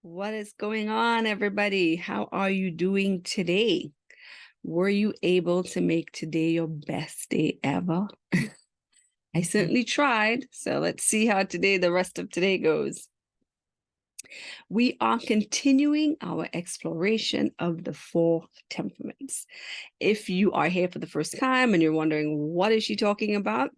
What is going on, everybody? How are you doing today? Were you able to make today your best day ever? I certainly tried. So let's see how the rest of today goes. We are continuing our exploration of the four temperaments. If you are here for the first time and you're wondering, what is she talking about?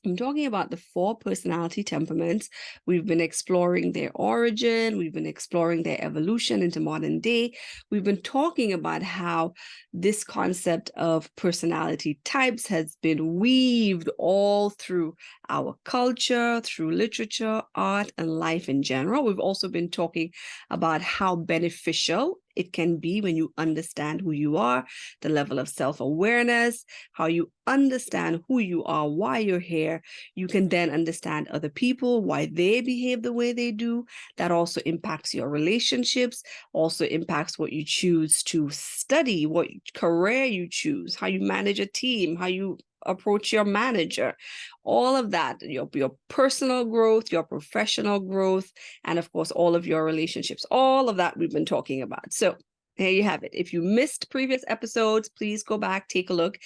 I'm talking about the four personality temperaments. We've been exploring their origin. We've been exploring their evolution into modern day. We've been talking about how this concept of personality types has been weaved all through our culture, through literature, art, and life in general. We've also been talking about how beneficial it can be when you understand who you are, the level of self-awareness, how you understand who you are, why you're here. You can then understand other people, why they behave the way they do. That also impacts your relationships, also impacts what you choose to study, what career you choose, how you manage a team, how you approach your manager, all of that, your personal growth, your professional growth, and of course, all of your relationships, all of that we've been talking about. So there you have it. If you missed previous episodes, please go back, take a look.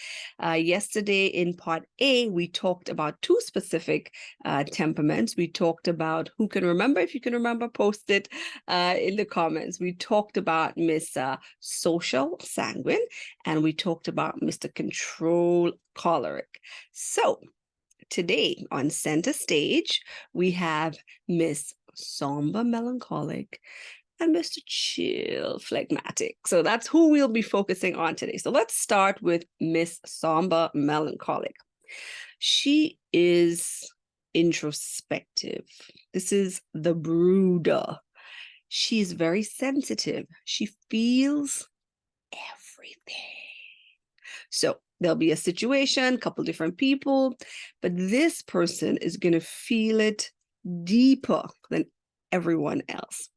Yesterday in part A, we talked about two specific temperaments. We talked about, who can remember? If you can remember, post it in the comments. We talked about Miss Social, Sanguine, and we talked about Mr. Control, Choleric. So today on center stage, we have Miss Somber, Melancholic, and Mr. Chill, Phlegmatic. So that's who we'll be focusing on today. So let's start with Miss Somber, Melancholic. She is introspective. This is the brooder. She's very sensitive. She feels everything. So there'll be a situation, a couple different people, but this person is going to feel it deeper than everyone else.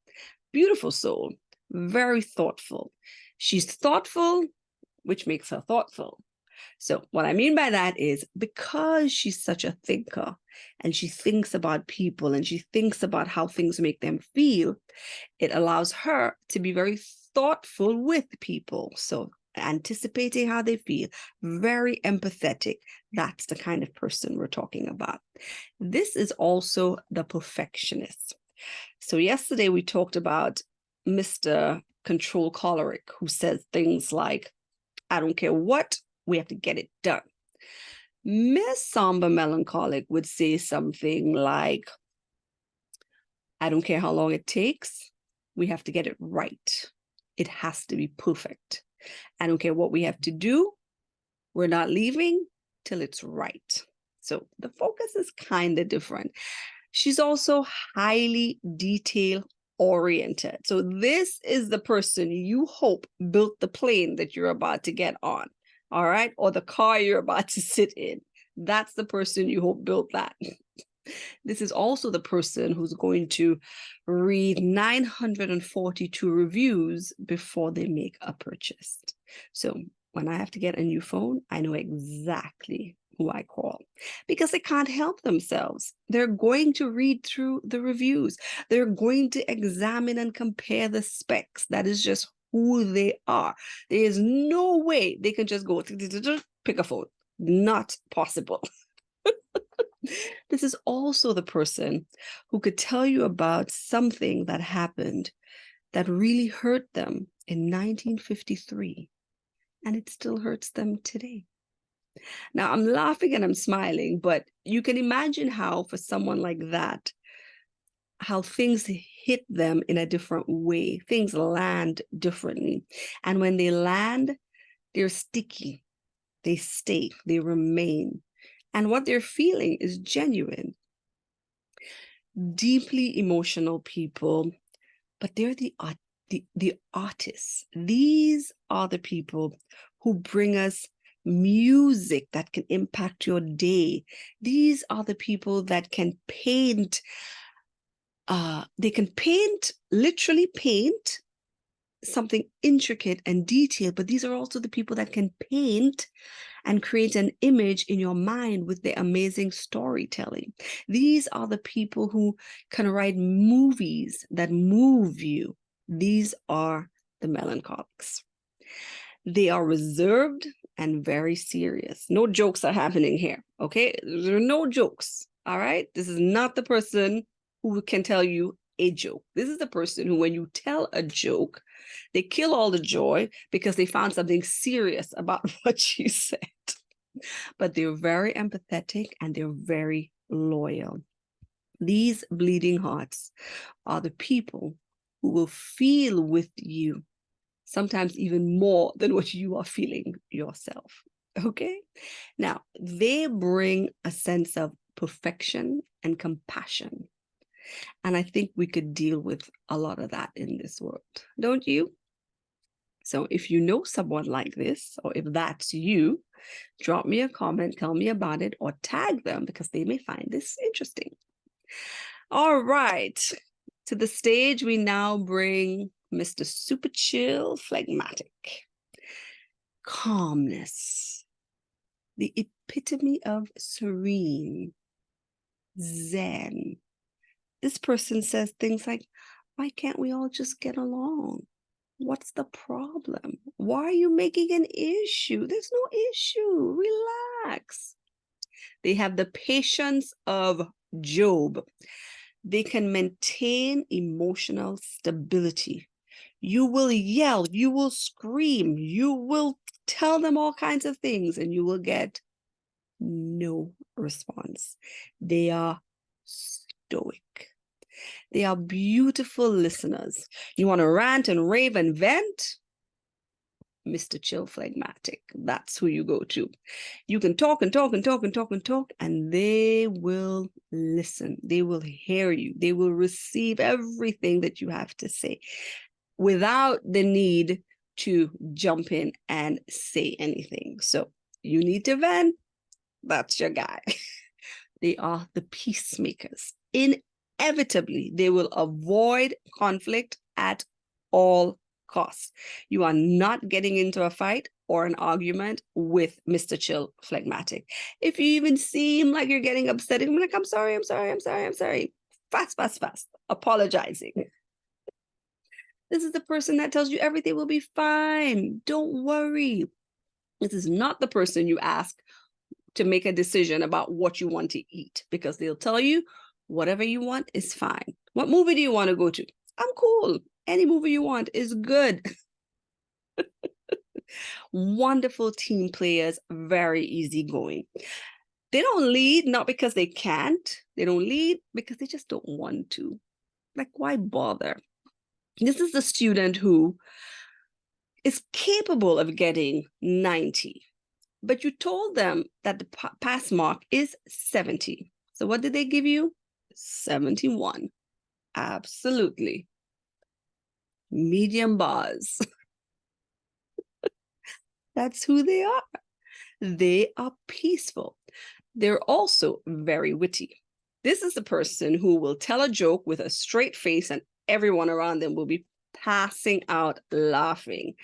Beautiful soul, very thoughtful. She's thoughtful, which makes her thoughtful. So what I mean by that is, because she's such a thinker and she thinks about people and she thinks about how things make them feel, it allows her to be very thoughtful with people. So anticipating how they feel, very empathetic. That's the kind of person we're talking about. This is also the perfectionist. So yesterday we talked about Mr. Control Choleric, who says things like, I don't care what, we have to get it done. Miss Somber Melancholic would say something like, I don't care how long it takes, we have to get it right. It has to be perfect. I don't care what we have to do, we're not leaving till it's right. So the focus is kind of different. She's also highly detail oriented. So this is the person you hope built the plane that you're about to get on, all right? Or the car you're about to sit in. That's the person you hope built that. This is also the person who's going to read 942 reviews before they make a purchase. So when I have to get a new phone, I know exactly who I call, because they can't help themselves. They're going to read through the reviews. They're going to examine and compare the specs. That is just who they are. There is no way they can just go pick a phone. Not possible. This is also the person who could tell you about something that happened that really hurt them in 1953, and it still hurts them today. Now, I'm laughing and I'm smiling, but you can imagine how, for someone like that, how things hit them in a different way. Things land differently. And when they land, they're sticky. They stay, they remain. And what they're feeling is genuine. Deeply emotional people, but they're the artists. These are the people who bring us music that can impact your day. These are the people that can paint. They can paint, literally paint something intricate and detailed, but these are also the people that can paint and create an image in your mind with their amazing storytelling. These are the people who can write movies that move you. These are the melancholics. They are reserved and very serious. No jokes are happening here, okay? There are no jokes, all right? This is not the person who can tell you a joke. This is the person who, when you tell a joke, they kill all the joy because they found something serious about what you said. But they're very empathetic and they're very loyal. These bleeding hearts are the people who will feel with you, sometimes even more than what you are feeling yourself. Okay? Now, they bring a sense of perfection and compassion. And I think we could deal with a lot of that in this world, don't you? So if you know someone like this, or if that's you, drop me a comment, tell me about it, or tag them because they may find this interesting. All right. To the stage, we now bring Mr. Super Chill Phlegmatic. Calmness. The epitome of serene. Zen. This person says things like, why can't we all just get along? What's the problem? Why are you making an issue? There's no issue. Relax. They have the patience of Job. They can maintain emotional stability. You will yell, you will scream, you will tell them all kinds of things, and you will get no response. They are stoic. They are beautiful listeners. You want to rant and rave and vent? Mr. Chill Phlegmatic. That's who you go to. You can talk and talk and talk and talk and talk, and they will listen. They will hear you. They will receive everything that you have to say without the need to jump in and say anything. So you need to vent. That's your guy. They are the peacemakers. Inevitably, they will avoid conflict at all costs. You are not getting into a fight or an argument with Mr. Chill Phlegmatic. If you even seem like you're getting upset, you're like, I'm sorry. Fast. Apologizing. This is the person that tells you everything will be fine. Don't worry. This is not the person you ask to make a decision about what you want to eat, because they'll tell you whatever you want is fine. What movie do you want to go to? I'm cool. Any movie you want is good. Wonderful team players, very easygoing. They don't lead, not because they can't. They don't lead because they just don't want to. Like, why bother? This is the student who is capable of getting 90, but you told them that the pass mark is 70. So what did they give you? 71. Absolutely. Medium bars. That's who they are. They are peaceful. They're also very witty. This is the person who will tell a joke with a straight face and everyone around them will be passing out laughing.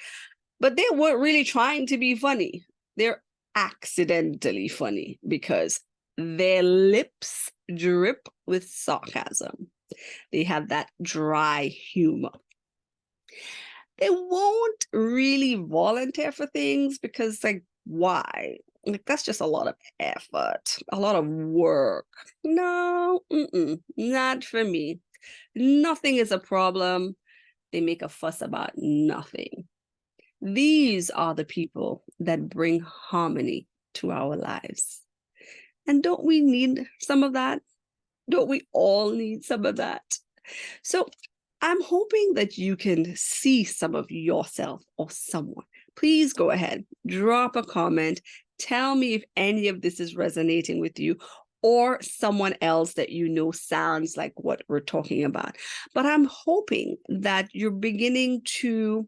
But they weren't really trying to be funny. They're accidentally funny because their lips drip with sarcasm. They have that dry humor. They won't really volunteer for things because, like, why? Like, that's just a lot of effort, a lot of work. No, not for me. Nothing is a problem. They make a fuss about nothing. These are the people that bring harmony to our lives. And don't we need some of that? Don't we all need some of that? So I'm hoping that you can see some of yourself or someone. Please go ahead, drop a comment. Tell me if any of this is resonating with you or someone else that you know sounds like what we're talking about. But I'm hoping that you're beginning to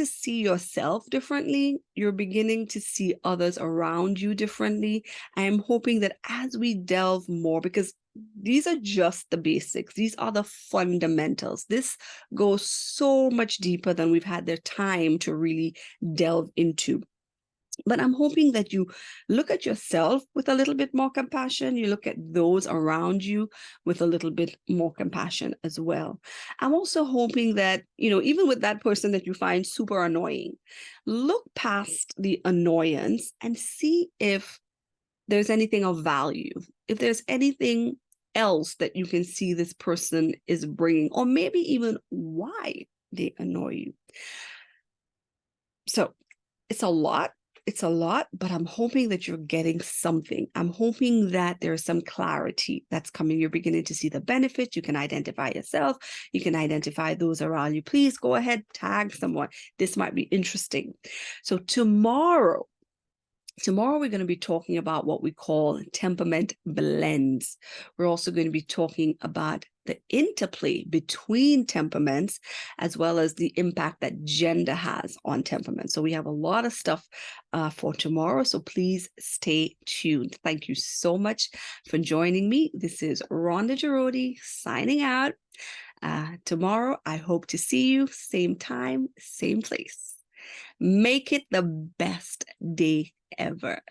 see yourself differently. You're beginning to see others around you differently. I am hoping that as we delve more, because these are just the basics. These are the fundamentals. This goes so much deeper than we've had the time to really delve into. But I'm hoping that you look at yourself with a little bit more compassion. You look at those around you with a little bit more compassion as well. I'm also hoping that, even with that person that you find super annoying, look past the annoyance and see if there's anything of value, if there's anything else that you can see this person is bringing, or maybe even why they annoy you. So it's a lot. It's a lot, but I'm hoping that you're getting something. I'm hoping that there's some clarity that's coming. You're beginning to see the benefits. You can identify yourself. You can identify those around you. Please go ahead, tag someone. This might be interesting. So tomorrow we're going to be talking about what we call temperament blends. We're also going to be talking about the interplay between temperaments, as well as the impact that gender has on temperament. So we have a lot of stuff for tomorrow. So please stay tuned. Thank you so much for joining me. This is Rhonda Girodi signing out. Tomorrow, I hope to see you, same time, same place. Make it the best day ever.